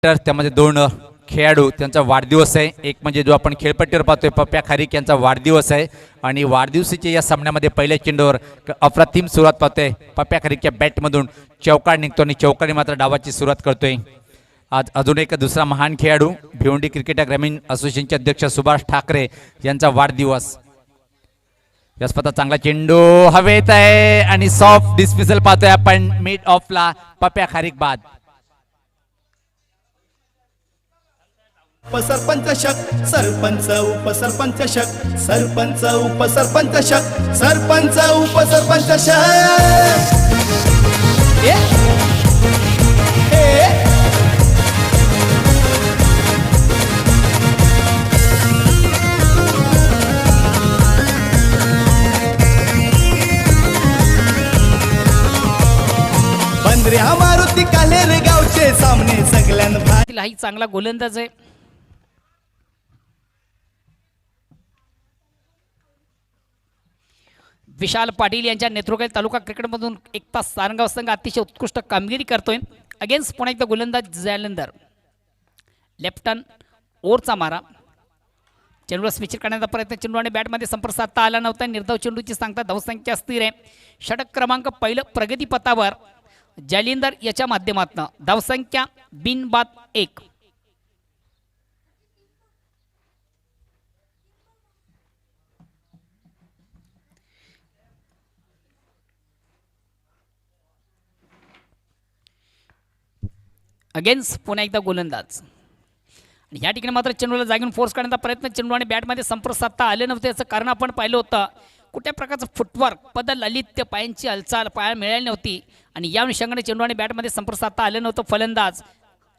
तर त्यामध्ये दोन खेळाडू त्यांचा वाढदिवस आहे. एक म्हणजे जो आपण खेळपट्टीवर पाहतोय पप्प्या खारीक यांचा वाढदिवस आहे आणि वाढदिवसाच्या या सामन्यामध्ये पहिल्या चेंडूवर अप्रतिम सुरुवात पाहतोय. पप्प्या खारीकच्या बॅटमधून चौकार निघतो आणि चौकाने मात्र डावाची सुरुवात करतोय. आज अजून एक दुसरा महान खेळाडू भिवंडी क्रिकेट ग्रामीण असोसिएशनचे अध्यक्ष सुभाष ठाकरे यांचा वाढदिवस. यशपथा चांगला चेंडू हवेत आहे आणि सॉफ्ट डिस्मिसल पाहतोय आपण मिड ऑफला पप्प्या खारीक बाद. उपसरपंच शक सरपंच उपसरपंच शक सरपंच उपसरपंच शक सरपंच उपसरपंच शक. बंद्र्या मारुती कालेर गावचे सामने सगळ्यांना हाही चांगला गोलंदाज आहे. विशाल पाटील यांच्या नेतृत्वाखाली तालुका क्रिकेटमधून एक तास सारंगाव संघ अतिशय उत्कृष्ट कामगिरी करतोय. अगेन्स्ट पुन्हा एकदा गोलंदाज जालंधर लेफ्ट टर्न ओरचा मारा. चेंडूला स्विच करण्याचा प्रयत्न चेंडू आणि बॅटमध्ये संपर्क साधता आला नव्हता. निर्धाव चेंडूची सांगता धावसंख्या स्थिर आहे. षटक क्रमांक पहिलं प्रगतीपथावर जालिंदर याच्या माध्यमातून धावसंख्या बिनबाद 1. अगेन्स्ट पुन्हा एकदा गोलंदाज आणि या ठिकाणी मात्र चेंडूला जागून फोर्स करण्याचा प्रयत्न चेंडू आणि बॅटमध्ये संपर्क साधता आले नव्हते. याचं कारण आपण पाहिलं होतं. कुठल्या प्रकारचं फुटवर्क पद ललित्य पायांची हालचाल पाया मिळाली नव्हती आणि या अनुषंगाने चेंडू आणि बॅटमध्ये संपर्क साधता आलं नव्हतं. फलंदाज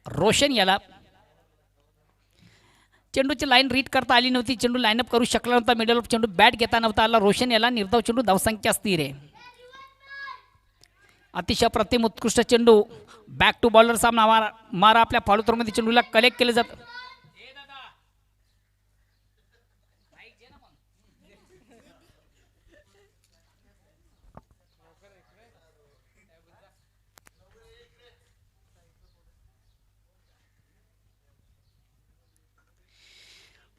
रोशन याला चेंडूची लाईन रीड करता आली नव्हती. चेंडू लाईनअप करू शकला नव्हता. मिडल ऑफ चेंडू बॅट घेता नव्हता आला. रोशन याला निर्धाव चेंडू धावसंख्या स्थिर आहे. अतिशय प्रतिम उत्कृष्ट चेंडू बॅक टू बॉलर सामना मारा आपल्या फॉलो थ्रोमध्ये चेंडूला कलेक्ट केलं जातं.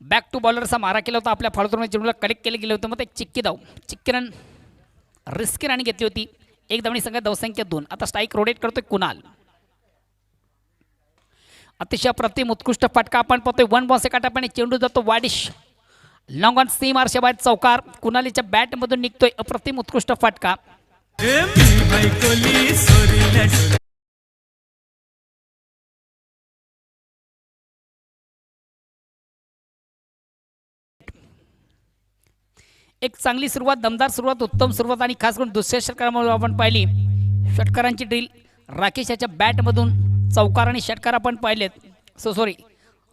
बॅक टू बॉलरचा मारा केला होता आपल्या फॉलो थ्रोमध्ये चेंडूला कलेक्ट केलं गेलं होतं. मग एक चिक्की धाव चिक्की रन रिस्की राणी घेतली होती. एक धावणी संघात धावसंख्या 2. आता स्ट्राईक रोटेट करतोय कुणाल. अतिशय प्रतिम उत्कृष्ट फटका आपण पाहतोय. 1 बॉल एकाटापणे चेंडू जातो वाडिश लॉंग ऑन सीम आरशाबाहेर चौकार. कुणालीच्या बॅटमधून निघतोय अप्रतिम उत्कृष्ट फटका. एक चांगली सुरुवात दमदार सुरुवात उत्तम सुरुवात आणि खास करून दुसऱ्या षटकारामध्ये आपण पाहिली षटकारांची ड्रिल. राकेश याच्या बॅटमधून चौकार आणि षटकार आपण पाहिलेत.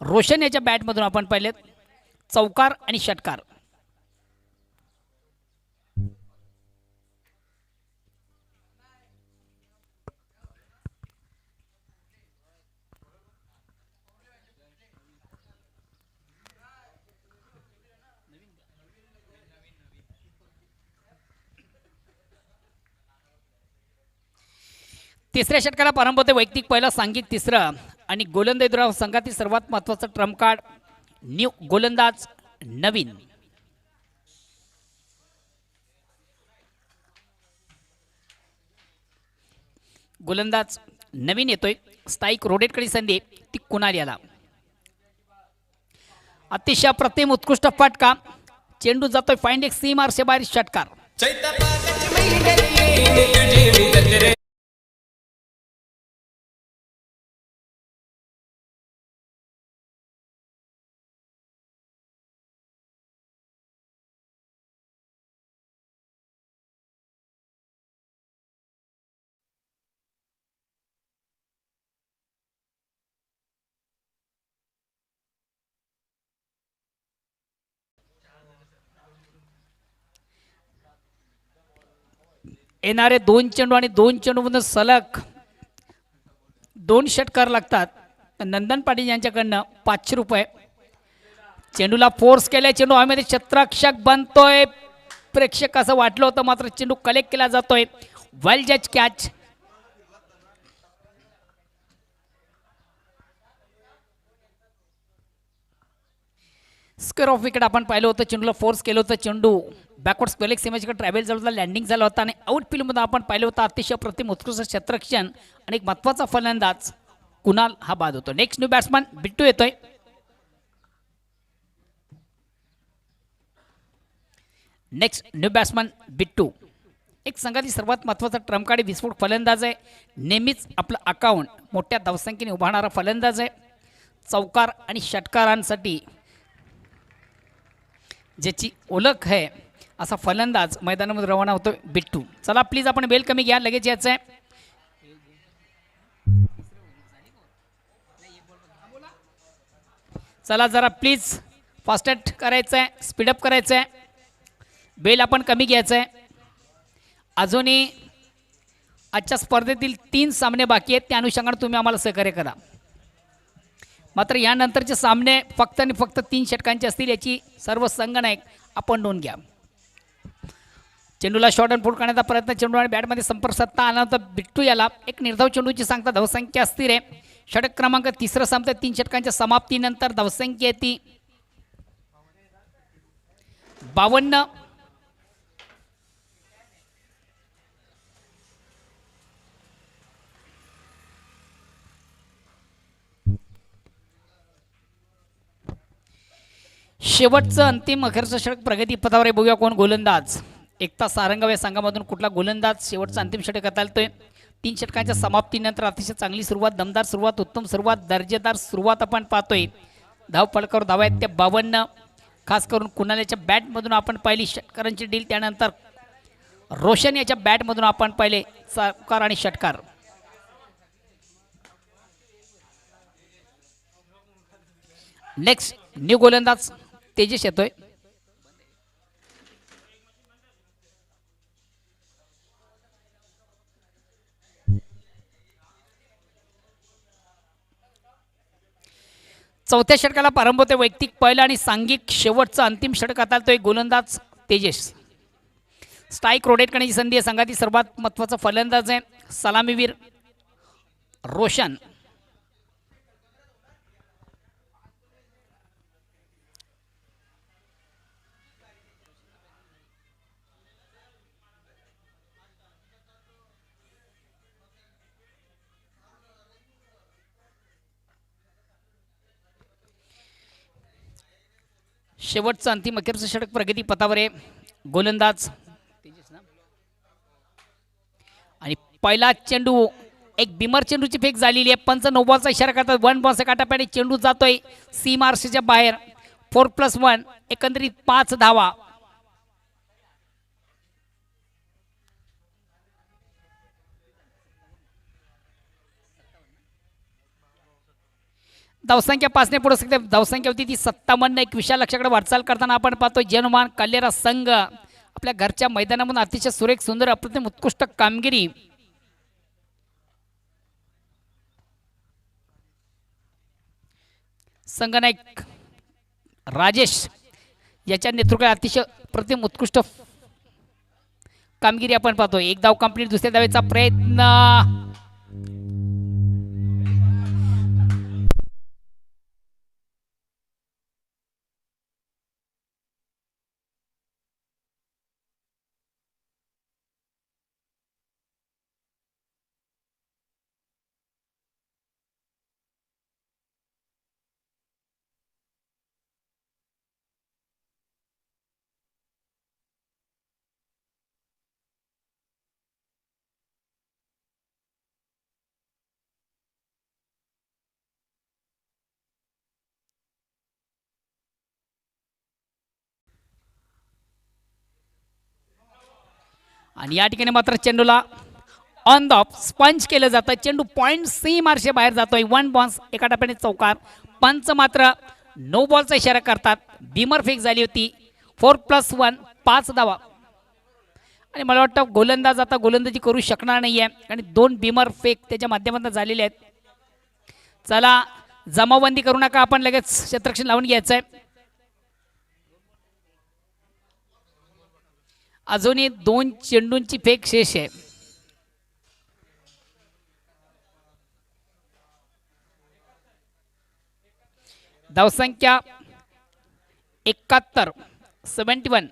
रोशन याच्या बॅटमधून आपण पाहिलेत चौकार आणि षटकार. तिसऱ्या षटकाला प्रारंभ होते. वैयक्तिक पहिला सांघिक तिसरं आणि गोलंदाज संघातील सर्वात महत्त्वाचं ट्रम्प कार्ड न्यू गोलंदाज नवीन. गोलंदाज नवीन येतोय. स्ट्राईक रोटेटकडे संधी ती कुणाल याला. अतिशय प्रतिम उत्कृष्ट फटका. चेंडू जातोय फाइंड एक सीम आरशाबाहेर षटकार. येणारे 2 चेंडू आणि 2 चेंडूमधून सलग 2 षटकार लागतात. नंदन पाटील यांच्याकडनं 500 रुपये. चेंडूला फोर्स केलाय. चेंडू हवेमध्ये छत्रक्षक बनतोय. प्रेक्षक असं वाटलं होतं मात्र चेंडू कलेक्ट केला जातोय. वेल जज कॅच. स्क्वेअर ऑफ विकेट आपण पाहिलं होतं, चेंडूला फोर्स केलं होतं, चेंडू बॅकवर्ड स्क्वेअर सीमेकडे ट्रॅव्हल झाला होता, लँडिंग झाला होता आणि आउटफील्डमध्ये आपण पाहिलं होतं अतिशय प्रतिम उत्कृष्ट क्षेत्ररक्षण आणि एक महत्त्वाचा फलंदाज कुणाल हा बाद होतो. नेक्स्ट न्यू बॅट्समन बिट्टू येतोय. नेक्स्ट न्यू बॅट्समन बिट्टू एक संघातील सर्वात महत्त्वाचा ट्रम्पकाडी विस्फोट फलंदाज आहे. नेहमीच आपलं अकाउंट मोठ्या धावसंख्येने उभारणारा फलंदाज आहे. चौकार आणि षटकारांसाठी ज्याची ओळख आहे असा फलंदाज मैदानामध्ये रवाना होतो बिट्टू. चला प्लीज आपण बेल कमी घ्या, लगेच यायचं आहे. चला जरा प्लीज फास्टॅट करायचं आहे, स्पीडअप करायचं आहे. बेल आपण कमी घ्यायचं आहे. अजूनही आजच्या स्पर्धेतील 3 सामने बाकी आहेत, त्या अनुषंगाने तुम्ही आम्हाला सहकार्य करा. मात्र यानंतरचे सामने फक्त आणि फक्त 3 षटकांचे असतील याची सर्व संगणक आपण नोंद घ्या. चेंडूला शॉर्ट अँड फुट करण्याचा प्रयत्न, चेंडू आणि बॅटमध्ये संपर्क साधता आला होता बिट्टू याला. एक निर्धाव चेंडूची सांगता धावसंख्या अस्थिर आहे. षटक क्रमांक 3 संपतं. 3 षटकांच्या समाप्तीनंतर धावसंख्या येते 52. शेवटचं अंतिम अखेरचं षटक प्रगती पथावर आहे. बघूया कोण गोलंदाज. एकता सारंगाव या संघामधून कुठला गोलंदाज शेवटचं अंतिम षटक हाताळतोय. 3 षटकांच्या समाप्तीनंतर अतिशय चांगली सुरुवात, दमदार सुरुवात, उत्तम सुरुवात, दर्जेदार सुरुवात आपण पाहतोय. धाव फलकावर धावा आहेत त्या 52. खास करून कुणाल्याच्या बॅटमधून आपण पाहिली षटकारांची डील, त्यानंतर रोशन याच्या बॅटमधून आपण पाहिले चौकार आणि षटकार. नेक्स्ट न्यू गोलंदाज तेजस येतोय. चौथ्या षटकाला प्रारंभ होते. वैयक्तिक पहिला आणि सांघिक शेवटचा अंतिम षटक हाताळतोय गोलंदाज तेजस. स्ट्राईक रोटेट करण्याची संधी आहे. संघातील सर्वात महत्त्वाचा फलंदाज आहे सलामीवीर रोशन. शेवटचं अंतिम अखेरचं षटक प्रगती पथावर आहे. गोलंदाज आणि पहिला चेंडू एक बिमर चेंडूची फेक झालेली आहे. पंच 9 बॉलचा इशारा करतात. 1 बॉलचा काटापॅने चेंडू जातोय सीमारशीच्या बाहेर. 4+1 एकंदरीत 5 धावा. धावसंख्या 5 ने पुढे शकते. धावसंख्या होती ती 57. एक विशाल लक्षाकडे वाटचाल करताना आपण पाहतोय जनमान कल्लेरा संघ आपल्या घरच्या मैदानामधून अतिशय सुरेख सुंदर अप्रतिम उत्कृष्ट कामगिरी. संघनायक राजेश याच्या नेतृत्वात अतिशय प्रतिम उत्कृष्ट कामगिरी आपण पाहतोय. एक धाव कंप्लीट. दुसऱ्या धावेचा प्रयत्न. आणि या ठिकाणी मात्र चेंडूला ऑन द ऑफ स्पंज केलं जातं. चेंडू पॉईंट सी मार्शे बाहेर जातोय. 1 बॉन्स एका टप्प्याने चौकार. पंच मात्र 9 बॉलचा इशारा करतात. बिमर फेक झाली होती. 4+1 5 धावा. आणि मला वाटतं गोलंदाज आता गोलंदाजी करू शकणार नाही आहे आणि 2 बिमर फेक त्याच्या माध्यमातून झालेले आहेत. चला जमावबंदी करू नका, आपण लगेच क्षेत्ररक्षण लावून घ्यायचं आहे. अजूनही 2 चेंडूंची फेक शेष आहे. धावसंख्या 71.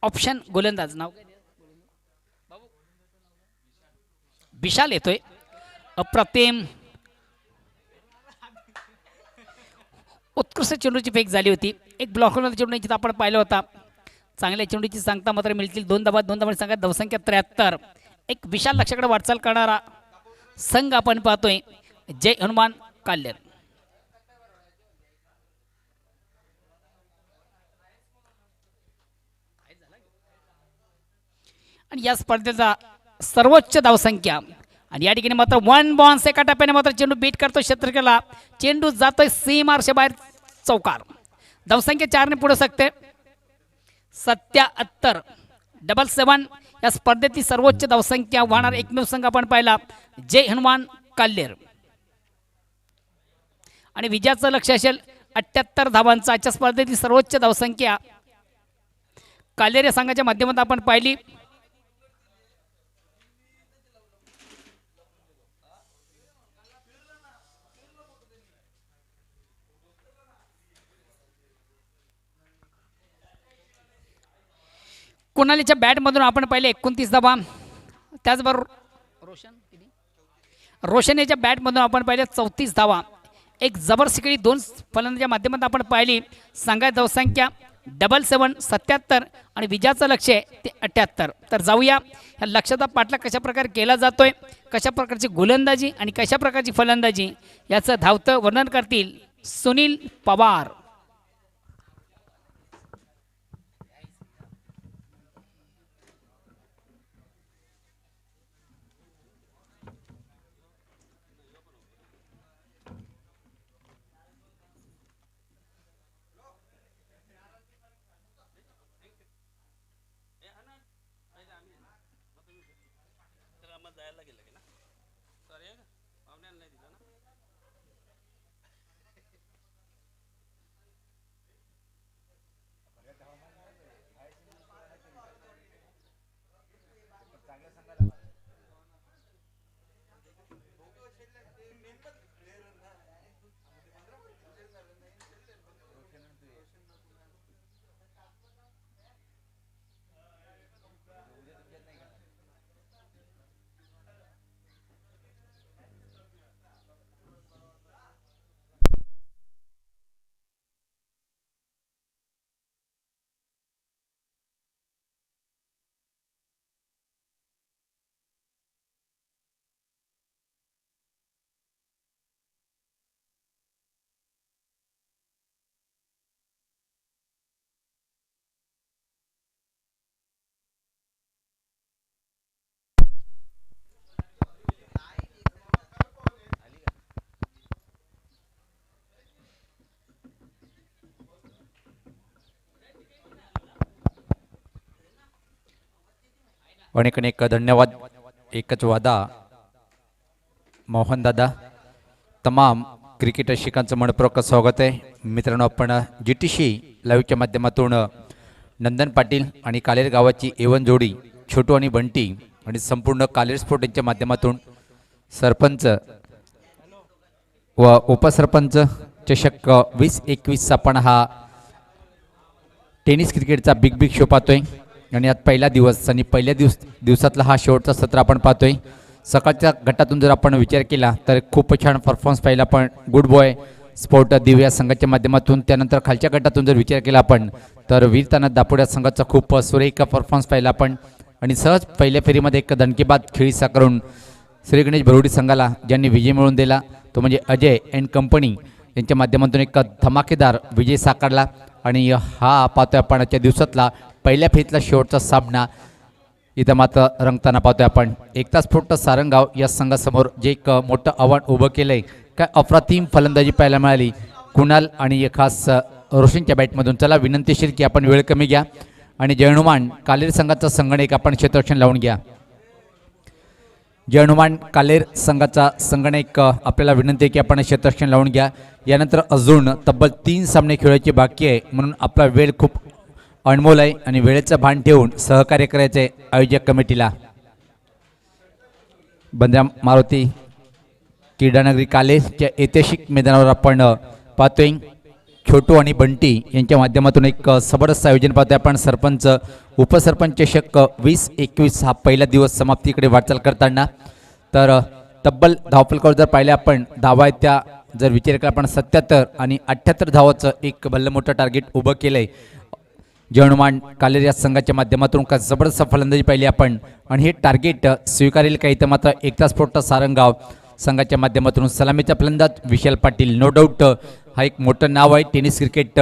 ऑप्शन गोलंदाज नाव काय? विशाल येतोय. अप्रतिम उत्कृष्ट चेंडूची फेक झाली होती. एक ब्लॉकरमध्ये चेंडू जिथं आपण पाहिलं होता. चांगल्या चेंडूची सांगता मात्र मिळतील. 2 धावा सांगा धावसंख्या 73. एक विशाल लक्ष्याकडे वाटचाल करणारा संघ आपण पाहतोय. जय हनुमान काल्हेर. आणि या स्पर्धेचा सर्वोच्च धावसंख्या आणि या ठिकाणी मात्र 1 बॉन्स एका टप्प्याने मात्र चेंडू बीट करतो क्षेत्रकेला. चेंडू जातोय सीमारशे बाहेर चौकार. धावसंख्या 4ने पुढे सकते. 77. 77 या स्पर्धेतील सर्वोच्च धावसंख्या वाहणारा एकमेव संघ आपण पाहिला जय हनुमान काल्हेर. आणि विजयाचं लक्ष असेल 78 धावांचा. आजच्या स्पर्धेतील सर्वोच्च धावसंख्या काल्हेर या संघाच्या माध्यमातून आपण पाहिली. कुणालीच्या बॅटमधून आपण पाहिले 29 धावा. त्याचबरोबर रोशन याच्या बॅटमधून आपण पाहिले 34 धावा. एक जबर सिकडी 2 फलंदाजाच्या माध्यमातून आपण पाहिली. संघाची धावसंख्या 77 77 आणि विजयाचं लक्ष आहे ते 78. तर जाऊया ह्या लक्षाचा पाठलाग कशा प्रकारे केला जातोय, कशा प्रकारची गोलंदाजी आणि कशा प्रकारची फलंदाजी याचं धावतं वर्णन करतील सुनील पवार. अनेक अनेक धन्यवाद. एकच वादा मोहन दादा. तमाम क्रिकेट रसिकांचं मनपूर्वक स्वागत आहे. मित्रांनो, आपण GTC लाईव्हच्या माध्यमातून नंदन पाटील आणि कालेर गावाची एवन जोडी छोटू आणि बंटी आणि संपूर्ण कालेर स्पोर्ट यांच्या माध्यमातून सरपंच व उपसरपंच चषक 2021 आपण हा टेनिस क्रिकेटचा बिग शो पाहतोय. आणि आज पहिला दिवस आणि पहिल्या दिवसातला हा शेवटचा सत्र आपण पाहतोय. सकाळच्या गटातून जर आपण विचार केला तर खूप छान परफॉर्मन्स पाहिला आपण गुड बॉय स्पोर्ट दिव्या संघाच्या माध्यमातून. त्यानंतर खालच्या गटातून जर विचार केला आपण तर वीरताना दापोड्या संघाचा खूप सुरेख परफॉर्मन्स पाहिला आपण. आणि सहज पहिल्या फेरीमध्ये एक दणकेबाद खेळी साकारून श्री गणेश भरोडी संघाला ज्यांनी विजय मिळवून दिला तो म्हणजे अजय अँड कंपनी यांच्या माध्यमातून एक धमाकेदार विजय साकारला. आणि हा पाहतोय आपण आजच्या दिवसातला पहिल्या फेरीतला शेवटचा सामना इथं मात्र रंगताना पाहतोय आपण. एकता स्फोट सारंगाव या संघासमोर जे एक मोठं आव्हान उभं केलंय. काय अप्रतिम फलंदाजी पाहायला मिळाली कुणाल आणि खास रोशनच्या बॅटमधून. चला विनंती असेल की आपण वेळ कमी घ्या आणि जय हनुमान कालेर संघाचा संगणक आपण क्षेत्ररक्षण लावून घ्या. जय हनुमान कालेर संघाचा संगणक आपल्याला विनंती आहे की आपण क्षेत्ररक्षण लावून घ्या. यानंतर अजून तब्बल 3 सामने खेळायचे बाकी आहे म्हणून आपला वेळ खूप अनमोल आहे आणि वेळेचं भान ठेवून सहकार्य करायचे आयोजक कमिटीला. बंद्रा मारुती क्रीडानगरी कालेच्या ऐतिहासिक मैदानावर आपण पाहतोय छोटू आणि बंटी यांच्या माध्यमातून एक जबरदस्त आयोजन पाहतोय आपण. सरपंच उपसरपंच चषक 20-21 हा पहिला दिवस समाप्तीकडे वाटचाल करताना. तर तब्बल धावफलकावर जर पाहिलं आपण धावा आहेत त्या जर विचार केला आपण 77 आणि 78 धावाचं एक भलं मोठं टार्गेट उभं केलं आहे जयनुमान कालेर या संघाच्या माध्यमातून. का जबरदस्त फलंदाजी पाहिली आपण आणि हे टार्गेट स्वीकारेल का इथं मात्र एकता स्फोट सारंगाव संघाच्या माध्यमातून. सलामीचा फलंदाज विशाल पाटील. नो डाऊट हा एक मोठं नाव आहे टेनिस क्रिकेट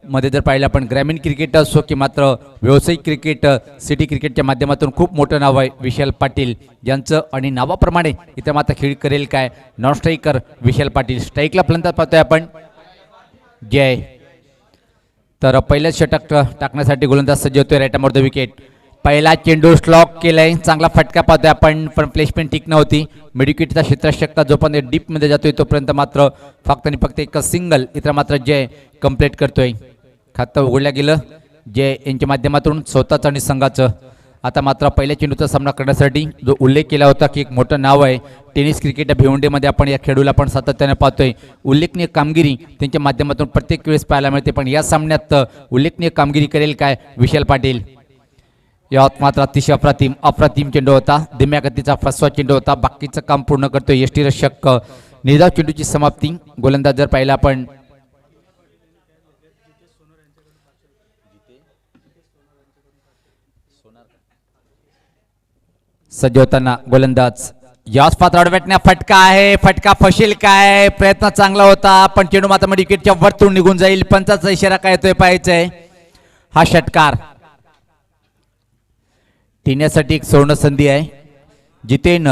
मध्ये जर पाहिलं आपण. ग्रामीण क्रिकेट असो की मात्र व्यावसायिक क्रिकेट सिटी क्रिकेटच्या माध्यमातून खूप मोठं नाव आहे विशाल पाटील यांचं. आणि नावाप्रमाणे इथं मात्र खेळ करेल काय नॉन स्ट्रायकर विशाल पाटील. स्ट्राईकला फलंदाज पाहतोय आपण जय. तर पहिल्याच षटक टाकण्यासाठी गोलंदाज सज्ज होतोय राईट द विकेट. पहिला चेंडू स्लॉक केलाय चांगला फटका पाहतोय आपण पण प्लेसमेंट ठीक नव्हती. मिडविकेटचा क्षेत्ररक्षक जोपर्यंत डीपमध्ये जातोय तोपर्यंत मात्र फक्त आणि फक्त एक सिंगल इतर मात्र जय कंप्लीट करतोय. खातं उघडल्या गेलं जय यांच्या माध्यमातून स्वतःचं आणि संघाचं. आता मात्र पहिल्या चेंडूचा सामना करण्यासाठी जो उल्लेख केला होता की एक मोठं नाव आहे टेनिस क्रिकेट भिवंडीमध्ये आपण या खेळूला आपण सातत्याने पाहतोय. उल्लेखनीय कामगिरी त्यांच्या माध्यमातून प्रत्येक वेळेस पाहायला मिळते पण या सामन्यात उल्लेखनीय कामगिरी करेल काय विशाल पाटील. यात मात्र अतिशय अप्रतिम चेंडू होता. धीम्या गतीचा फसवा चेंडू होता. बाकीचं काम पूर्ण करतोय यष्टीरक्षक. निर्धाव चेंडूची समाप्ती. गोलंदाज जर पाहिला आपण सज्ज होताना गोलंदाज याच पात्रावर भेटण्या फटका आहे. फटका फशील काय प्रयत्न चांगला होता पण चेंडू मात्र विकेटच्या वरतून निघून जाईल. पंचाचा इशारा काय येतोय पाहायचंय. हा षटकार टिण्यासाठी एक सुवर्ण संधी आहे. जितेन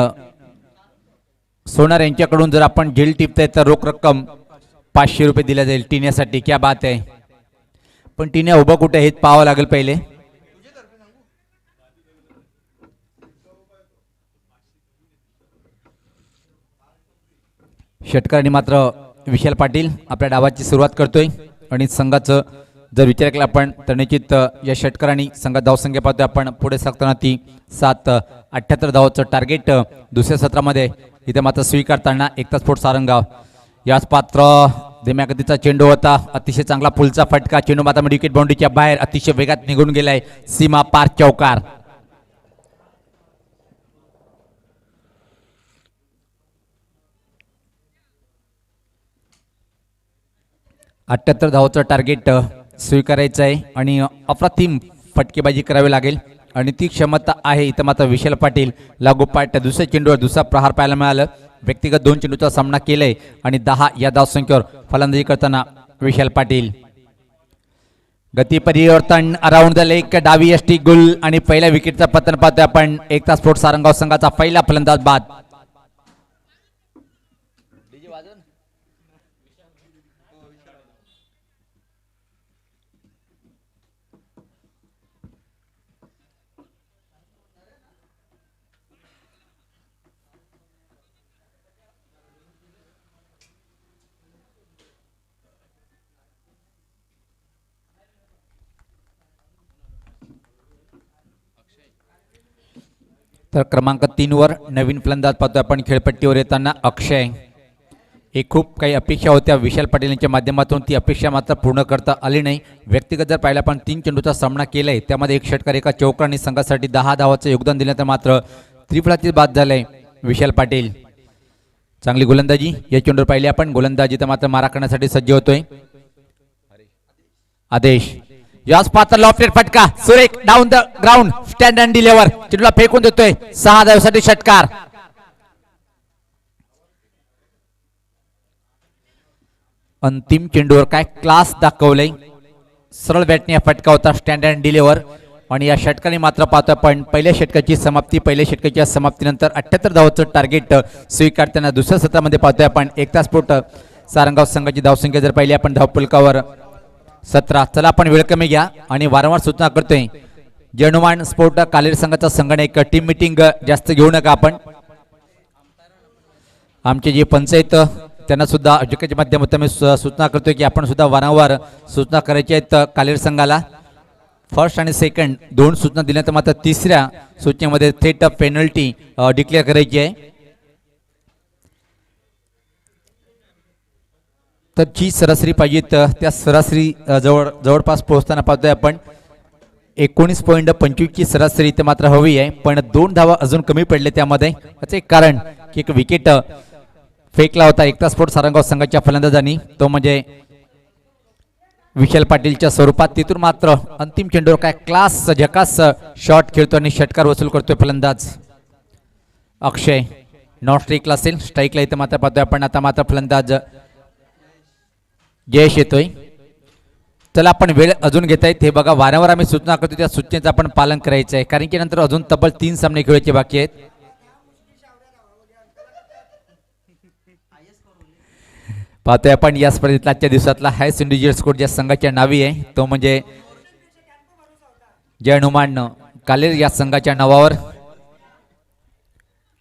सोनार यांच्याकडून जर आपण झेल टिपताय तर रोख रक्कम 500 रुपये दिल्या जाईल टिण्यासाठी. क्या बात आहे. पण टिण्या उभं कुठे हेच पाहावं लागेल पहिले. षटकाराने मात्र विशाल पाटील आपल्या डावाची सुरुवात करतोय आणि संघाचं जर विचार केला आपण तर निश्चित या षटकारांनी संघात धावसंख्या पाहतोय आपण पुढे सरकताना ती 7-78 धावाचं टार्गेट दुसऱ्या सत्रामध्ये इथे मात्र स्वीकारताना एकता स्फोट सारंगाव. याच पात्र धीम्या गतीचा चेंडू होता. अतिशय चांगला पुलचा फटका. चेंडू मात्र विकेट बाउंड्रीच्या बाहेर अतिशय वेगात निघून गेलाय. सीमा पार चौकार. 78 धावाचं टार्गेट स्वीकारायचं आहे आणि अप्रतिम फटकेबाजी करावी लागेल आणि ती क्षमता आहे इथं मात्र विशाल पाटील लागोपाठ दुसऱ्या चेंडूवर दुसरा प्रहार पाहायला मिळालं. व्यक्तिगत 2 चेंडूचा सामना केलाय आणि 10 या धावसंख्येवर फलंदाजी करताना विशाल पाटील. गती परिवर्तन अराउंड द लेग डावी यष्टी गुल आणि पहिल्या विकेटचा पतन पाहतोय आपण. एकता स्फोट सारंगाव संघाचा पहिला फलंदाज बाद. तर क्रमांक 3 वर नवीन फलंदाज पाहतोय आपण खेळपट्टीवर येताना अक्षय. एक खूप काही अपेक्षा होत्या विशाल पाटील यांच्या माध्यमातून ती अपेक्षा मात्र पूर्ण करता आली नाही. व्यक्तिगत जर पाहिला आपण 3 चेंडूचा सामना केलाय त्यामध्ये एक षटकार एका चौकारांनी संघासाठी 10 धावाचं योगदान दिल्यानंतर मात्र त्रिफळाची बाद झालंय विशाल पाटील. चांगली गोलंदाजी या चेंडूवर पाहिली आपण. गोलंदाजी तर मात्र मारा करण्यासाठी सज्ज होतोय आदेश. याच पात्र लॉफ्टेड फटका सुरेख down the ground stand and deliver चेंडूला फेकून देतोय. 6 धावांसाठी षटकार. अंतिम चेंडूवर काय क्लास दाखवलंय. सरळ बॅटने फटका होता स्टँड अँड डिलेवर आणि या षटकाने मात्र पाहतो आपण पहिल्या षटकाची समाप्ती. पहिल्या षटकाच्या समाप्तीनंतर 78 धावांचं टार्गेट स्वीकारताना दुसऱ्या सत्रामध्ये पाहतोय आपण. एकता स्फोट सारंगाव संघाची धावसंख्या जर पाहिली आपण धावफलकावर 17. चला आपण वेळ कमी घ्या आणि वारंवार सूचना करतोय जयनुमान स्पोर्ट कालेर संघाचा संघाने एक टीम मिटिंग जास्त घेऊ नका आपण. आमचे जे पंचायत त्यांना सुद्धा आयोजकाच्या माध्यमातून सूचना करतोय की आपण सुद्धा वारंवार सूचना करायच्या आहेत कालेर संघाला. फर्स्ट आणि सेकंड दोन सूचना दिल्यानंतर मात्र तिसऱ्या सूचनेमध्ये थेट पेनल्टी डिक्लेअर करायची आहे. तर जी सरासरी पाहिजे तर त्या सरासरी जवळपास पोहोचताना पाहतोय आपण 19.25 ची सरासरी इथे मात्र हवी आहे, पण 2 धावा अजून कमी पडले त्यामध्ये. त्याचे एक कारण की एक विकेट फेकला होता एकता स्पोर्ट सारंगाव संघाच्या फलंदाजांनी, तो म्हणजे विशाल पाटीलच्या स्वरूपात. तिथून मात्र अंतिम चेंडूवर काय क्लास झकास शॉट खेळतो आणि षटकार वसूल करतोय फलंदाज अक्षय. नॉट स्ट्राईकला असेल, स्ट्राईकला इथं मात्र पाहतोय आपण. आता मात्र फलंदाज जयेश येतोय. चला आपण वेळ अजून घेता येत हे बघा, वारंवार आम्ही सूचना करतो त्या सूचनेचं आपण पालन करायचं आहे, कारण की नंतर अजून तब्बल 3 सामने खेळायचे बाकी आहेत. पाहतोय आपण या स्पर्धेतला आजच्या दिवसातला हायस्ट इंडिव्हिज्युअल स्कोर ज्या संघाच्या नावी आहे तो म्हणजे जय हनुमान कालेर या संघाच्या नावावर.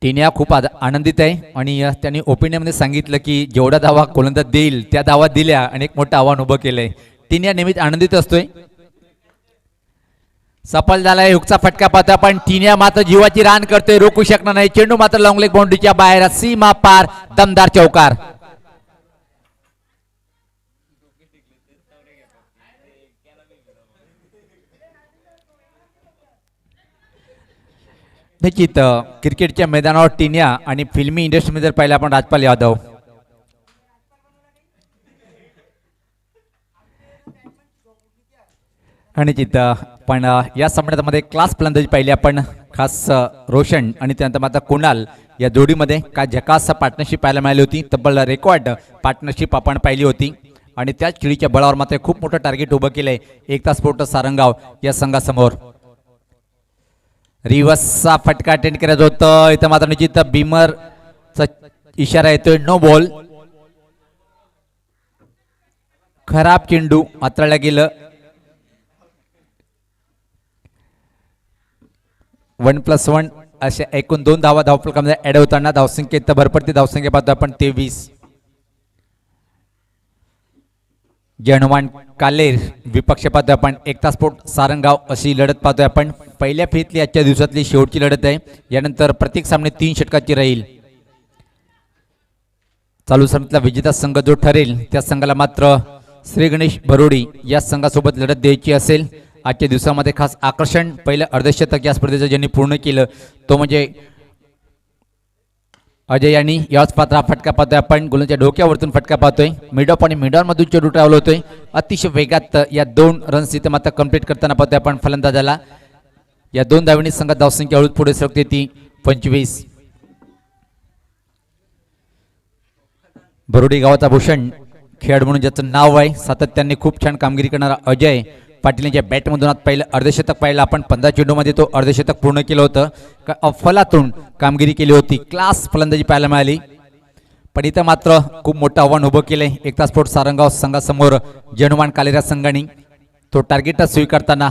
टिनिया खूप आनंदित आहे आणि त्यांनी ओपिनियनमध्ये सांगितलं की जेवढा धावा गोलंदाज देईल त्या धावा दिल्या आणि एक मोठं आव्हान उभं केलंय. टिनिया नेहमीच आनंदित असतोय. सफल झालाय हुकचा फटका पाहता पण टिनिया मात्र जीवाची रान करतोय, रोखू शकणार नाही. चेंडू मात्र लॉंग लेग बाउंड्रीच्या बाहेर, सीमा पार, दमदार चौकार. निश्चित क्रिकेटच्या मैदानावर टिनिया आणि फिल्मी इंडस्ट्रीमध्ये जर पाहिलं आपण राजपाल यादव. आणि तिथं पण या सामन्यामध्ये क्लास फलंदाजी पाहिली आपण, खास रोशन आणि त्यानंतर मात्र कुणाल या जोडीमध्ये काय झकास पार्टनरशिप पाहायला मिळाली होती. तब्बल रेकॉर्ड पार्टनरशिप आपण पाहिली होती आणि त्याच खेळीच्या बळावर मात्र खूप मोठं टार्गेट उभं केलंय एकता स्पोर्ट सारंगाव या संघासमोर. रिव्हर्सचा फटका अटेंड करत होतं इथं मात्र निश्चित बीमरचा इशारा येतोय, नो बॉल. खराब चेंडू हाताळला गेलं. 1+1 अशा एकूण 2 धावा धावफलकामध्ये ऍड होताना धावसंख्येत भरपडती धावसंख्या पाहतो आपण 23. जय हनुमान कालेर विपक्ष पाहतोय आपण एकता स्पोर्ट सारंगाव अशी लढत पाहतोय आपण. पहिल्या फेरीतली आजच्या दिवसातली शेवटची लढत आहे. यानंतर प्रत्येक सामने 3 षटकाची राहील. चालू सामन्यातला विजेता संघ जो ठरेल त्या संघाला मात्र श्री गणेश भरोडी या संघासोबत लढत द्यायची असेल. आजच्या दिवसामध्ये खास आकर्षण पहिलं अर्धशतक या स्पर्धेचं ज्यांनी पूर्ण केलं तो म्हणजे अजय यांनी याच पात्र फटका पाहतोय आपण. गोलंदाजच्या डोक्यावरतून फटका पाहतोय. मिडऑफ आणि मिडऑन मधून चेंडू ट्रॅव्हल होतोय. अतिशय वेगात या 2 रन्स इथे मात्र कंप्लीट करताना पाहतोय आपण फलंदाजाला. या 2 धावांनी संघात धावसंख्या हळूच पुढे सरकते ती 25. भरोडी गावाचा भूषण खेळाडू म्हणून ज्याचं नाव आहे, सातत्याने खूप छान कामगिरी करणारा अजय पाटील यांच्या बॅटमधून आज पहिलं अर्धशतक पाहिलं आपण. 15 चेंडूमध्ये तो अर्धशतक पूर्ण केलं होतं. अफलातून कामगिरी केली होती, क्लास फलंदाजी पाहायला मिळाली. पण इथं मात्र खूप मोठं आव्हान उभं केलंय एकता स्पोर्ट सारंगाव संघासमोर जय हनुमान कालेरा संघाने. तो टार्गेट स्वीकारताना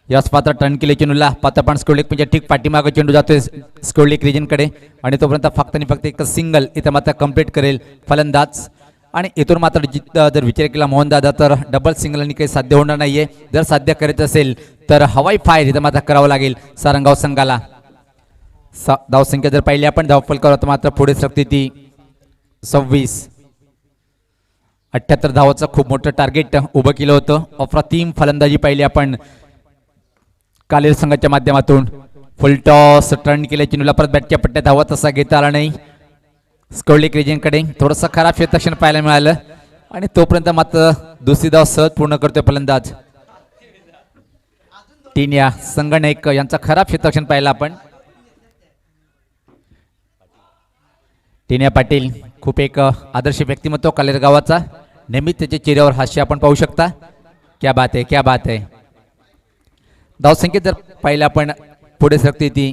याच पात्र टर्न केले चेंडूला. पात्र पण स्कोरलेक म्हणजे ठीक पाठीमागे चेंडू जातोय स्कोरलेक रिजनकडे आणि तोपर्यंत फक्त आणि फक्त एक सिंगल इथं मात्र कंप्लीट करेल फलंदाज. आणि इथून मात्र जर विचार केला मोहनदादा तर डबल सिंगलनी काही साध्य होणार नाहीये. जर साध्य करायचं असेल तर हवाई फायर इथं मात्र करावं लागेल सारंगाव संघाला. धावसंख्या जर पाहिली आपण धावफलकावर तर मात्र पुढे सरकते ती 26. 78 धावाचं खूप मोठं टार्गेट उभं केलं होतं. अप्रतिम फलंदाजी पाहिली आपण कालेर संघाच्या माध्यमातून. फुलटॉस टर्न केले चेंडूला परत बॅटच्या पट्ट्यात धावा तसा घेता आला नाही. स्कोरलेक रिजनकडे थोडंसं खराब क्षेत्ररक्षण पाहायला मिळालं आणि तोपर्यंत मात्र दुसरी धाव सहज पूर्ण करतोय फलंदाज. टिनिया संगणक यांचा खराब क्षेत्ररक्षण पाहिलं आपण. टिनिया पाटील खूप एक आदर्श व्यक्तिमत्व कालेर गावाचा. नेहमीच त्याच्या चेहऱ्यावर हास्य आपण पाहू शकता. क्या बात आहे, क्या बात आहे. धावसंख्येत जर पाहिलं आपण पुढे सरकते ती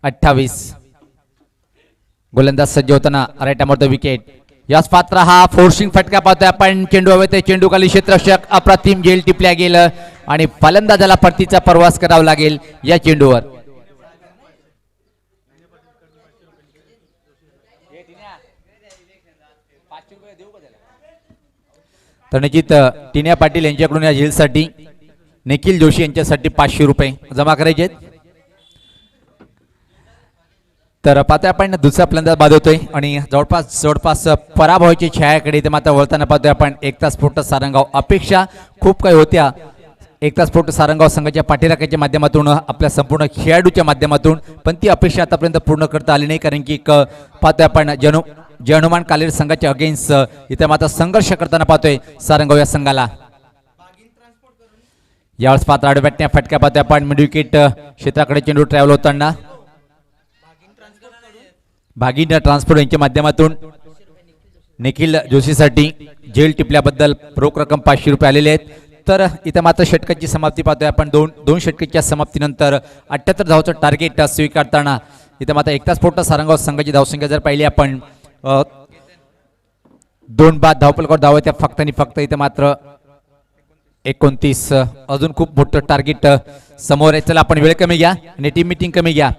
28. गोलंदाज सज्ज होताना राईट आर्मवर द विकेट. याच पात्र हा फोर्सिंग फटका पाहतोय आपण. चेंडू हवेत, चेंडू खाली क्षेत्ररक्षक अप्रतिम झेल टिपल्या गेलं आणि फलंदाजाला परतीचा प्रवास करावा लागेल या चेंडूवर. तर निश्चित टिनिया पाटील यांच्याकडून या झेलसाठी निखिल जोशी यांच्यासाठी 500 रुपये जमा करायचे आहेत. तर पाहतोय आपण दुसरा फलंदाज बाद होतोय आणि जवळपास पराभवाची छायाकडे इथे मात्र वळताना पाहतोय आपण. एकता स्फोट सारंगाव. अपेक्षा खूप काही होत्या एकता स्फोट सारंगाव संघाच्या पाठीराख्याच्या माध्यमातून, आपल्या संपूर्ण खेळाडूच्या माध्यमातून, पण ती अपेक्षा आतापर्यंत पूर्ण करता आली नाही. कारण की पाहतोय आपण जय हनुमान कालेर संघाच्या अगेन्स्ट इथे मात्र संघर्ष करताना पाहतोय सारंगाव या संघाला. यावेळेस पात्र आडव्या बॅटने फटका पाहतोय आपण. मिड विकेट क्षेत्राकडे चेंडू ट्रॅव्हल होताना भागीन ट्रान्सपोर्ट यांच्या माध्यमातून निखिल जोशीसाठी जेल टिपल्याबद्दल रोख रक्कम 500 रुपये आलेले आहेत. तर इथं मात्र षटकाची समाप्ती पाहतोय आपण. दोन षटकाच्या समाप्तीनंतर 78 धावाचं टार्गेट स्वीकारताना इथं मात्र एकता स्फोट सारंगाव संघाची धावसंख्या जर पाहिली आपण 2 बाद धावपलकावर धाव त्या फक्त आणि फक्त इथं मात्र 29. अजून खूप मोठं टार्गेट समोर आहे. चला आपण वेळ कमी घ्या आणि टीम मिटिंग कमी घ्या.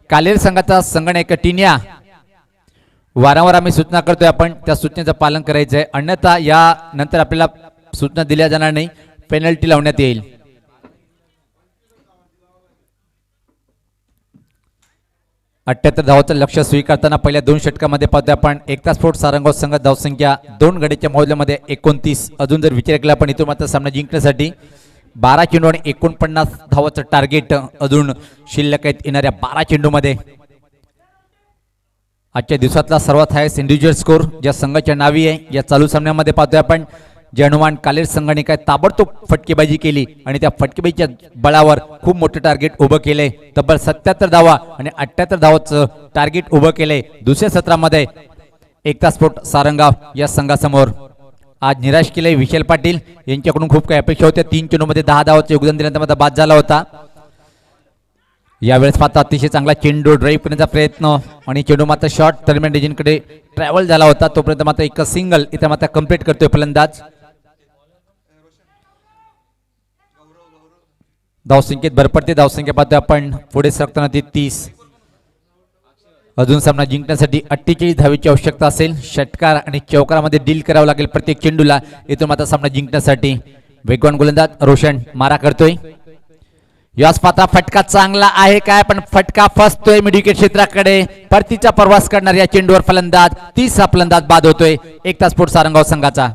कालेर संघाचा संगणक टिन्या वारंवार आम्ही सूचना करतोय आपण त्या सूचनेचं पालन करायचं आहे. अन्यथा या नंतर आपल्याला सूचना दिल्या जाणार नाही, पेनल्टी लावण्यात येईल. अठ्ठ्याहत्तर धावाचं लक्ष स्वीकारताना पहिल्या 2 षटकामध्ये पाहतोय आपण. एकता स्फोट सारंगाव संघ धावसंख्या 2 गडीच्या मौल्यामध्ये 29. अजून जर विचार केला आपण इथून मात्र सामना जिंकण्यासाठी 12 चेंडू आणि 49 धावाचं टार्गेट अजून शिल्लक आहेत येणाऱ्या 12 चेंडूमध्ये. आजच्या दिवसातला सर्वात हायस्ट इंडिव्हिज्युअल स्कोर ज्या संघाच्या नावी आहे या चालू सामन्यामध्ये पाहतोय आपण. जय हनुमान कालेर संघाने काय ताबडतोब फटकेबाजी केली आणि त्या फटकेबाजीच्या बळावर खूप मोठं टार्गेट उभं केलंय. तब्बल 77 धावा आणि 78 धावाचं टार्गेट उभं केलंय दुसऱ्या सत्रामध्ये एकता स्फोट सारंगाव या संघासमोर. आज निराश केलंय विशाल पाटील यांच्याकडून खूप काही अपेक्षा होत्या. 3 चेंडूमध्ये 10 धावाचं योगदान दिल्यानंतर मात्र बाद झाला होता. यावेळेस पाहता अतिशय चांगला चेंडू ड्राईव्ह करण्याचा प्रयत्न आणि चेंडू मात्र शॉर्ट दरम्यान डिजनकडे ट्रॅव्हल झाला होता. तोपर्यंत मात्र एक सिंगल इथे मात्र कंप्लीट करतोय फलंदाज. धावसंख्येत भरपडते धावसंख्या पाहतोय आपण. पुढे सरकताना ती 30. अजून सामना जिंकण्यासाठी 48 धावेची आवश्यकता असेल. षटकार आणि चौकारामध्ये डील करावं लागेल प्रत्येक चेंडूला इथून मात्र सामना जिंकण्यासाठी. वेगवान गोलंदाज रोशन मारा करतोय. यास पाता फटका चांगला आहे काय, पण फटका फसतोय मिड विकेट क्षेत्राकडे. परतीचा प्रवास करणार या चेंडूवर फलंदाज. 30 हा फलंदाज बाद होतोय एकता स्फोट सारंगाव संघाचा.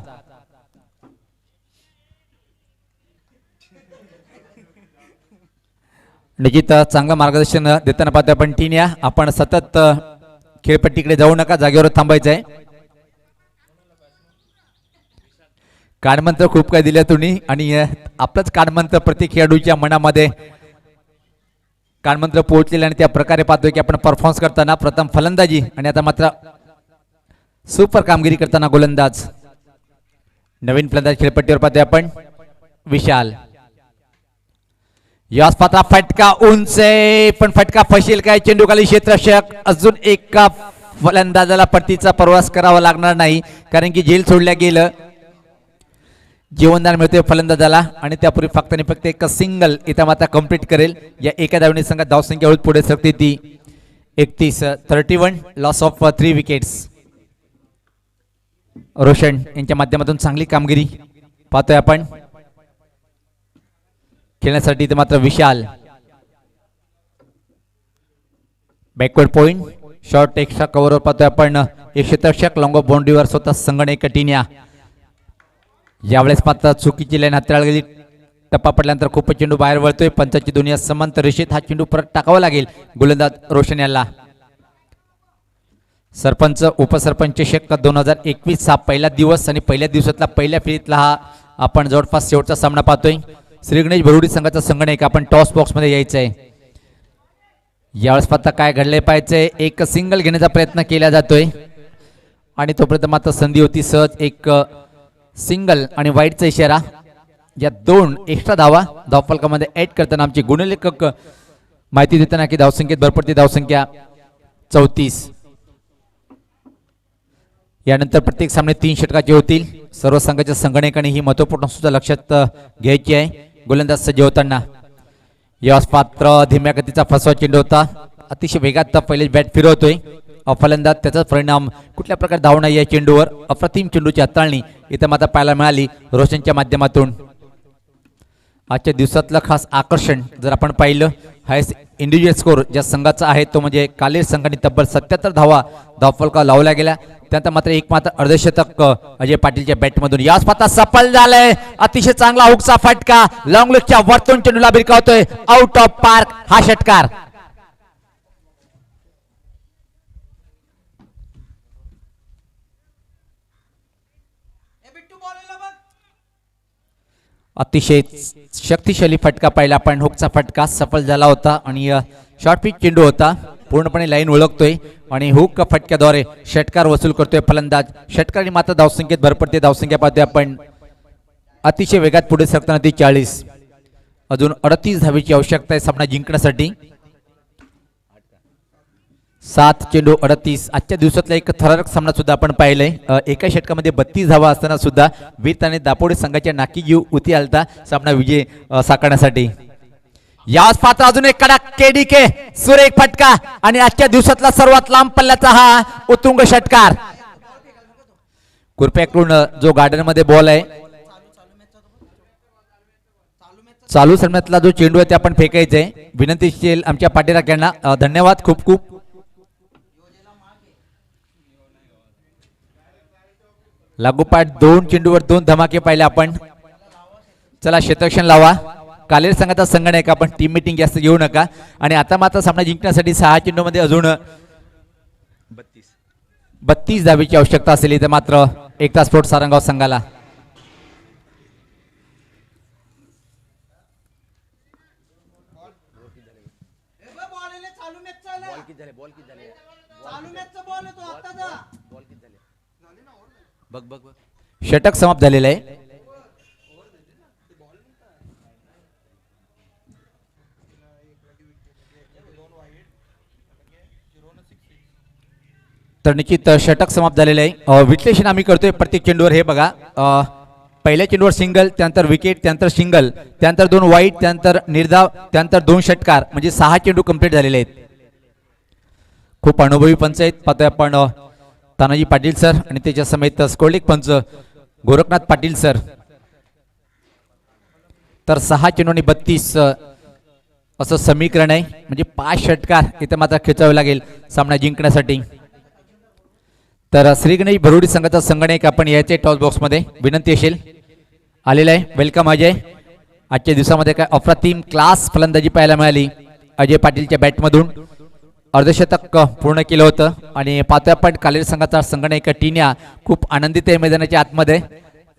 निश्चित चांगलं मार्गदर्शन देताना पाहतोय आपण टिन्या. आपण सतत खेळपट्टीकडे जाऊ नका, जागेवर थांबायचं आहे. कानमंत्र खूप काय दिल्या तुम्ही आणि आपलंच कानमंत्र प्रत्येक खेळाडूच्या मनामध्ये कानमंत्र पोहोचलेला आणि त्या प्रकारे पाहतोय की आपण परफॉर्मन्स करताना प्रथम फलंदाजी आणि आता मात्र सुपर कामगिरी करताना गोलंदाज. नवीन फलंदाज खेळपट्टीवर पाहतोय आपण विशाल. यास पात्रा फटका उंच आहे, पण फटका फसेल काय. चेंडू खाली क्षेत्ररक्षक. अजून एका फलंदाजाला परतीचा प्रवास करावा लागणार नाही कारण की झेल सोडल्या गेलं. जीवनदान मिळतोय फलंदाजाला आणि त्यापूर्वी फक्त आणि फक्त एक सिंगल इथं मात्र कंप्लीट करेल. या एका धावणे संघात धावसंख्या हळूच पुढे सरकते ती 31. 31 लॉस ऑफ 3 विकेट्स. रोशन यांच्या माध्यमातून चांगली कामगिरी पाहतोय आपण. खेळण्यासाठी इथं मात्र विशाल. बॅकवर्ड पॉइंट शॉर्ट एक्स्ट्रा कव्हरवर पाहतोय आपण. एक क्षेत्ररक्षक लॉंग ऑफ बाउंड्रीवर स्वतः संगणक टिन्या. यावेळेस मात्र चुकीची लाईन हाताळली गेली. टप्पा पडल्यानंतर खूपच चेंडू बाहेर वळतोय. पंचाची दुनिया समांतर रेषेत हा चेंडू परत टाकावा लागेल गोलंदाज रोशन याला. सरपंच उपसरपंच षटक 2021 हा पहिला दिवस आणि पहिल्या दिवसातला पहिल्या फेरीतला हा आपण जवळपास शेवटचा सामना पाहतोय. श्री गणेश भरुडी संघाचा संगणक आपण टॉस बॉक्स मध्ये यायचंय. यावेळेस पाहता काय घडले पाहिजे. एक सिंगल घेण्याचा प्रयत्न केला जातोय आणि तोपर्यंत मात्र संधी होती सहज. एक सिंगल आणि वाईटचा इशारा. या 2 एक्स्ट्रा धावा धावफलकामध्ये ऍड करताना आमचे गुणलेखक माहिती देताना की धावसंख्येत भरपडती धावसंख्या 34. यानंतर प्रत्येक सामने 3 षटकाचे होतील. सर्व संघाच्या संगणकाने ही महत्वपूर्ण सूचना लक्षात घ्यायची आहे. गोलंदाज सज्ज होताना यास पात्र धीम्या गतीचा फसवा चेंडू होता. अतिशय वेगात पहिले बॅट फिरवतोय फलंदाज. त्याचाच परिणाम कुठल्या प्रकारे धावणं या चेंडूवर. अप्रतिम चेंडूची हाताळणी इथं मात्र पाहायला मिळाली रोशनच्या माध्यमातून. आजच्या दिवसातलं खास आकर्षण जर आपण पाहिलं हायस्ट इंडिव्हिज्युअल स्कोर ज्या संघाचा आहे तो म्हणजे कालेर संघाने तब्बल 77 धावफलका लावल्या गेल्या. त्यानंतर मात्र अर्धशतक अजय पाटीलच्या बॅटमधून याच पाता सफल झालंय. अतिशय चांगला हुकचा फटका लॉंग लेगच्या वरतून चेंडूला भिरकावतोय आउट ऑफ पार्क हा षटकार. अतिशय शक्तिशाली फटका पाहिला आपण हुकचा फटका सफल झाला होता आणि शॉर्ट पिच चेंडू होता पूर्णपणे लाईन ओळखतोय आणि हुक फटक्याद्वारे षटकार वसूल करतोय फलंदाज. षटकाराने मात्र धावसंख्येत भर पडते. धावसंख्या पाहतोय आपण अतिशय वेगात पुढे सरकताना ती 40. अजून 38 धावेची आवश्यकता आहे सामना जिंकण्यासाठी. 7 चेंडू 38. आजच्या दिवसातला एक थरारक सामना सुद्धा आपण पाहिलाय. एका षटकामध्ये 32 धावा असताना सुद्धा वीर आणि दापोडे संघाच्या नाकी जीव उती आलता सामना विजय साकारण्यासाठी. याच पात्र अजून एक कडा केडीके सुरेख फटका आणि आजच्या दिवसातला सर्वात लांब पल्ल्याचा हा उत्तुंग षटकार. कृपयाकडून जो गार्डन मध्ये बॉल आहे चालू सामन्यातला जो चेंडू आहे ते आपण फेकायचंय. विनंती असेल आमच्या पाठीराख्यांना. धन्यवाद खूप खूप. लागोपाठ 2 चेंडूवर 2 धमाके पाहिले आपण. चला क्षेत्ररक्षण लावा. कालेर संघाचा संघटक आपण टीम मीटिंग जास्त घेऊ नका. आणि आता मात्र सामना जिंकण्यासाठी 6 चेंडूमध्ये अजून 32 धावेची आवश्यकता असेल. इथे मात्र एकता स्पोर्ट सारंगाव संघाला. षटक समाप्त झालेलं आहे. तर निश्चित षटक समाप्त झालेलं आहे. विश्लेषण आम्ही करतोय प्रत्येक चेंडूवर. हे बघा पहिल्या चेंडूवर सिंगल त्यानंतर विकेट त्यानंतर सिंगल त्यानंतर 2 वाईट त्यानंतर निर्धाव त्यानंतर 2 षटकार म्हणजे 6 चेंडू कंप्लीट झालेले आहेत. खूप अनुभवी पंच आहेत. पाहतोय आपण तानाजी पाटील सर आणि त्याच्या समेत स्कोलिक पंच गोरखनाथ पाटील सर. तर 6 चेंडू आणि 32 असं समीकरण आहे म्हणजे 5 षटकार इथे मात्र खेचावे लागेल सामना जिंकण्यासाठी. तर श्री गणेश भरुडी संघाचा संगणक आपण यायचे टॉस बॉक्समध्ये. विनंती असेल आलेला आहे. वेलकम अजय. आजच्या दिवसामध्ये काय अप्रतिम क्लास फलंदाजी पाहायला मिळाली अजय पाटीलच्या बॅटमधून. अर्धशतक पूर्ण केलं होतं आणि पाहतोय आपण कालेर संघाचा संगणक टीन्या खूप आनंदित आहे मैदानाच्या आतमध्ये.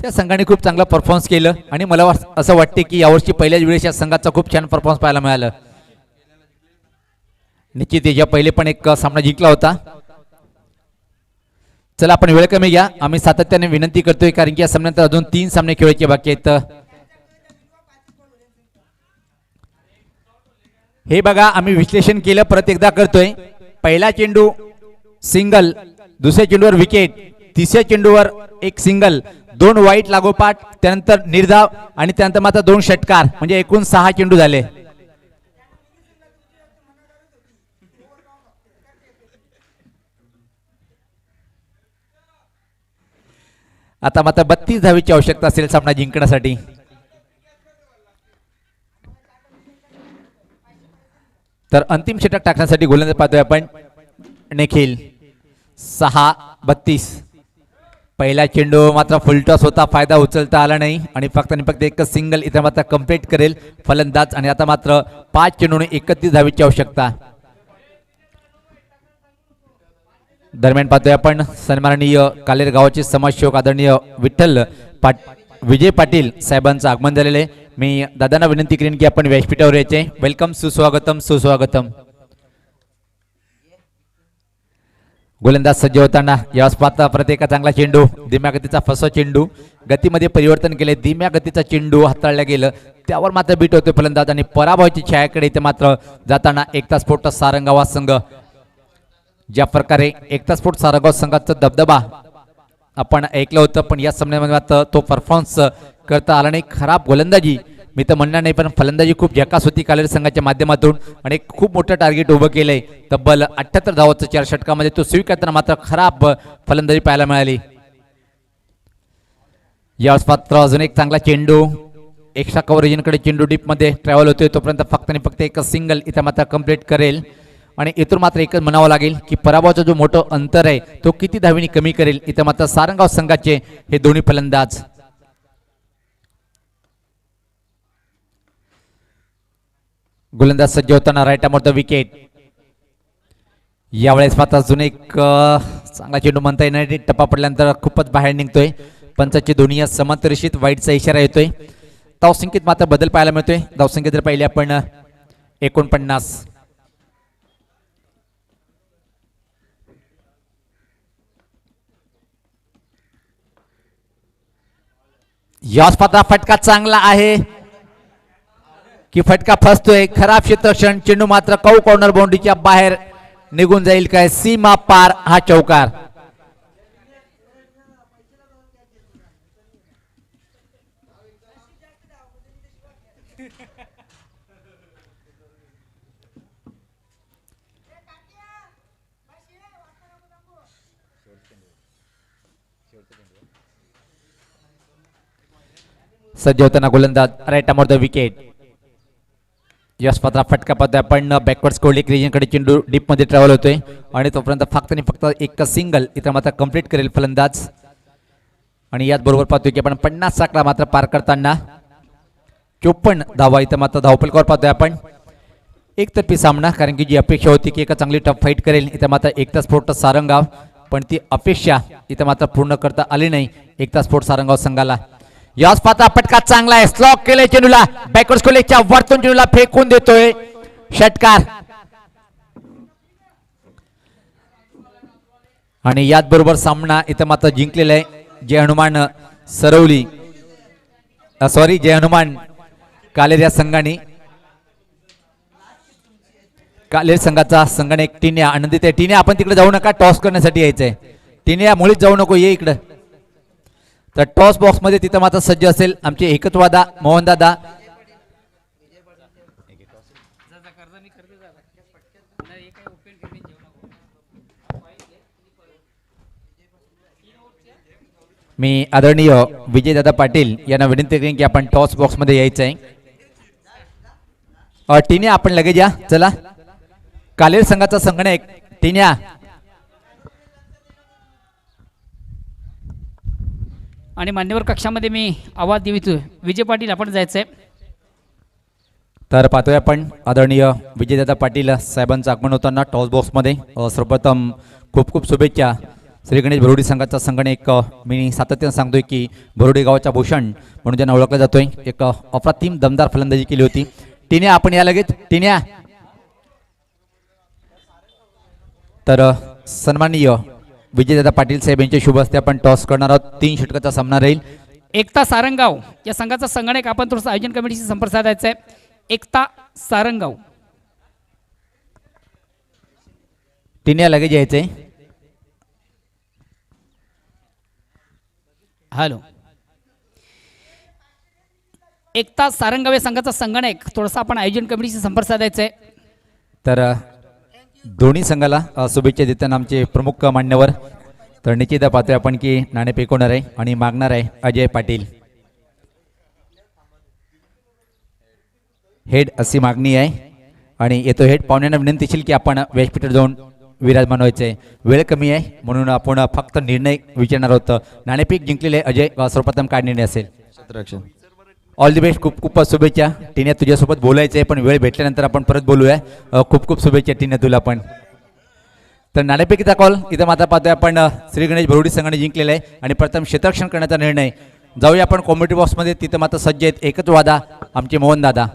त्या संघाने खूप चांगला परफॉर्मन्स केलं आणि मला असं वाटते की यावर्षी पहिल्याच वेळेस या संघाचा खूप छान परफॉर्मन्स पाहायला मिळालं. निश्चित याच्या पहिले पण एक सामना जिंकला होता. चला आपण वेळ कमी घ्या. आम्ही सातत्याने विनंती करतोय कारण की या सामन्यानंतर अजून 3 सामने खेळायचे बाकी आहेत. हे बघा आम्ही विश्लेषण केलं परत एकदा करतोय. पहिला चेंडू सिंगल दुसऱ्या चेंडूवर विकेट तिसऱ्या चेंडूवर एक सिंगल 2 वाईट लागोपाठ त्यानंतर निर्धाव आणि त्यानंतर मात्र 2 षटकार म्हणजे एकूण 6 चेंडू झाले. आता मात्र 32 धावेची आवश्यकता असेल सामना जिंकण्यासाठी. तर अंतिम षटक टाकण्यासाठी गोलंदाज पाहतोय आपण निखिल. 6-32. पहिला चेंडू मात्र फुलटॉस होता. फायदा उचलता आला नाही आणि फक्त एकच सिंगल इथे मात्र कंप्लीट करेल फलंदाज. आणि आता मात्र 5 चेंडूने 31 धावेची आवश्यकता. दरम्यान पाहतोय आपण सन्माननीय कालेर गावाचे समाजसेवक आदरणीय विजय पाटील साहेबांचं आगमन झालेलं आहे. मी दादांना विनंती करेन की आपण व्यासपीठावर यायचे. वेलकम सुस्वागतम सुस्वागतम. गोलंदाज सज्ज होताना यावेळेस पाहता प्रत्येका चांगला चेंडू धीम्या गतीचा फसवा चेंडू गतीमध्ये परिवर्तन केले. धीम्या गतीचा चेंडू हाताळला गेलं त्यावर मात्र बीट होते फलंदाज आणि पराभवाची छायाकडे इथे मात्र जाताना एकता स्पोर्ट सारंगावा संघ. ज्या प्रकारे एकता स्पोर्ट सारंगाव संघाचा दबदबा आपण ऐकलं होतं पण या सामन्यामध्ये मात्र तो परफॉर्मन्स करता आला नाही. खराब गोलंदाजी मी तर म्हणणार नाही पण फलंदाजी खूप झकास होती कालेर संघाच्या माध्यमातून आणि खूप मोठं टार्गेट उभं केलंय. तब्बल 78 धावाचं 4 षटकामध्ये तो स्वीकारताना मात्र खराब फलंदाजी पाहायला मिळाली. यावेळेस मात्र अजून एक चांगला चेंडू एक्स्ट्रा कव्हरेजकडे चेंडू डीपमध्ये ट्रॅव्हल होतोय, तोपर्यंत फक्त आणि फक्त एकच सिंगल इथं मात्र कंप्लीट करेल. आणि इथून मात्र एकच म्हणावं लागेल की पराभवाचा जो मोठं अंतर आहे तो किती धावीने कमी करेल. इथं मात्र सारंगाव संघाचे हे दोन्ही फलंदाज. गोलंदाज सज्ज होताना right arm off the wicket. यावेळेस मात्र अजून एक चांगला चेंडू म्हणता येणार नाही, टप्पा पडल्यानंतर खूपच बाहेर निघतोय. पंचाचे दोन्ही या समांतरिषित वाईटचा इशारा येतोय. धावसंख्येत मात्र बदल पाहायला मिळतोय. धावसंख्येत जर पाहिले आपण 49. याच पात्र फटका चांगला आहे की फटका फसतोय. खराब क्षेत्ररक्षण, चेंडू मात्र कौ कॉर्नर बाउंड्रीच्या बाहेर निघून जाईल काय, सीमा पार हा चौकार. सज्ज होताना गोलंदाज right arm off the wicket. Yash Patra फटका पाहतोय आपण. बॅकवर्ड स्कोरलिक रिजनकडे चेंडू डीप मध्ये ट्रॅव्हल होतोय आणि तोपर्यंत फक्त आणि फक्त एक सिंगल इथं मात्र कंप्लीट करेल फलंदाज. आणि याच बरोबर पाहतोय की आपण 50 आकडा मात्र पार करताना 54 धावा इथं मात्र धावफलकावर पाहतोय आपण. एकतर्फी सामना, कारण की जी अपेक्षा होती की एका चांगली टफ फाईट करेल इथं मात्र एकता स्फोट सारंगाव, पण ती अपेक्षा इथं मात्र पूर्ण करता आली नाही एकता स्फोट सारंगाव संघाला. याच पात्रा फटका चांगला आहे, स्लॉक केले चेंडूला, बॅकवर्ड स्कोरलेगच्या वरतून चेंडूला फेकून देतोय षटकार. आणि याच बरोबर सामना इथं मात्र जिंकलेला आहे जय हनुमान सरवली, सॉरी जय हनुमान कालेर या संघाने. कालेर संघाचा संघाने एक टिन्या आनंदित आहे. टिन्या आपण तिकडे जाऊ नका, टॉस करण्यासाठी यायचंय. टिन्या मुळीच जाऊ नको, ये इकडं. तर टॉस बॉक्स मध्ये तिथं मात्र सज्ज असेल आमचे एकत्वादा मोहनदादा. मी आदरणीय विजयदादा पाटील यांना विनंती करेन की आपण टॉस बॉक्स मध्ये यायचं आहे. टिन्या आपण लगेच या, चला. कालेर संघाचा संगणक टिन्या. आणि मान्यवर कक्षामध्ये मी आवाज देवितोय विजय पाटील आपण जायचंय. तर पाहतोय आपण आदरणीय विजयदादा पाटील साहेबांचं आगमन होताना टॉस बॉक्समध्ये. सर्वप्रथम खूप खूप शुभेच्छा. श्री गणेश भरोडी संघाचा संगणक मी सातत्यानं सांगतोय की भरोडी गावाच्या भूषण म्हणून ज्यांना ओळखलं जातोय, एक अप्रतिम दमदार फलंदाजी केली होती. टिन्या आपण या लगेच, टिन्या. तर सन्माननीय विजयदादा पाटील साहेब यांच्या शुभ हस्ते आपण टॉस करणार आहोत. 3 षटकाचा सामना राहील. एकता सारंगाव या संघाचा संगणक आपण थोडंसं आयोजन कमिटीशी संपर्क साधायचा आहे. एकता सारंगाव. टिन्या लगेच यायचंय. हॅलो. एकता सारंगाव या संघाचा संगणक थोडासा आपण आयोजन कमिटीशी संपर्क साधायचा आहे. तर दोन्ही संघाला शुभेच्छा देताना आमचे प्रमुख मान्यवर. तर निश्चित पाहतोय आपण की नाणे फेकवणार आहे आणि मागणार आहे अजय पाटील. हेड अशी मागणी आहे आणि येतो हेड. पाहुण्यांना विनंतीशील की आपण व्यासपीठावर जाऊन विराजमान व्हायचे. वेळ कमी आहे म्हणून आपण फक्त निर्णय विचारणार आहोत. नाणेफेक जिंकलेले अजय, सर्वप्रथम काय निर्णय असेल? All the best. खूप खूप शुभेच्छा. टिन्या तुझ्यासोबत बोलायचं आहे पण वेळ भेटल्यानंतर आपण परत बोलूया. खूप खूप शुभेच्छा टिन्या तुला पण. तर नाणेफेकीचा कॉल इथं मात्र पाहतोय आपण श्री गणेश भरोडी संघाने जिंकलेला आहे आणि प्रथम क्षेत्ररक्षण करण्याचा निर्णय. जाऊया आपण कॉमेडी बॉक्समध्ये, तिथं मात्र सज्ज आहेत एकच वादा आमचे मोहनदादा.